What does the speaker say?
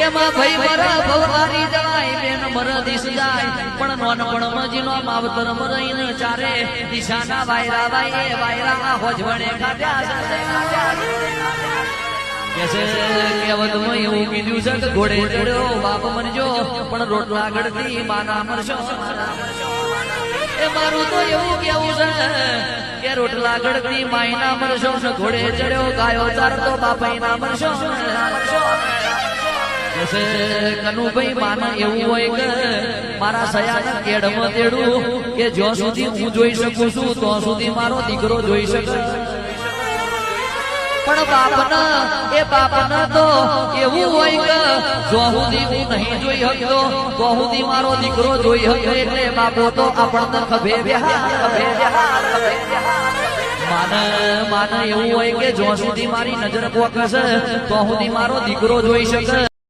કે માં ભાઈ મારા ભવહારી જાય બેન મર દિશ જાય પણ નોનપણમાં જીનો માવતર મરઈને ચારે દિશાના વાયરા વાય એ વાયરા હોજવણે કાઢ્યા કેસે કેવતમાં એવું કીધું છે કે ઘોડે ચડ્યો બાપ મરજો પણ રોટલા ગળતી માના મરશો એ મારું તો એવું કેવું છે કે રોટલા ગળતી માયના મરશો ને ઘોડે ચડ્યો ગાયો ચારતો બાપાઈના મરશો કનુભાઈ માને એવું હોય કે મારા સયાના કેડમાં તેડું કે જ્યાં સુધી હું જોઈ શકું છું ત્યાં સુધી મારો દીકરો જોઈ શકે પણ બાપના તો એવું હોય કે જ્યાં સુધી હું નહીં જોઈ શકતો ત્યાં સુધી મારો દીકરો જોઈ શકે એટલે બાપો તો આપણને ખભે માને એવું હોય કે જ્યાં સુધી મારી નજર પોકશે ત્યાં સુધી મારો દીકરો જોઈ શકે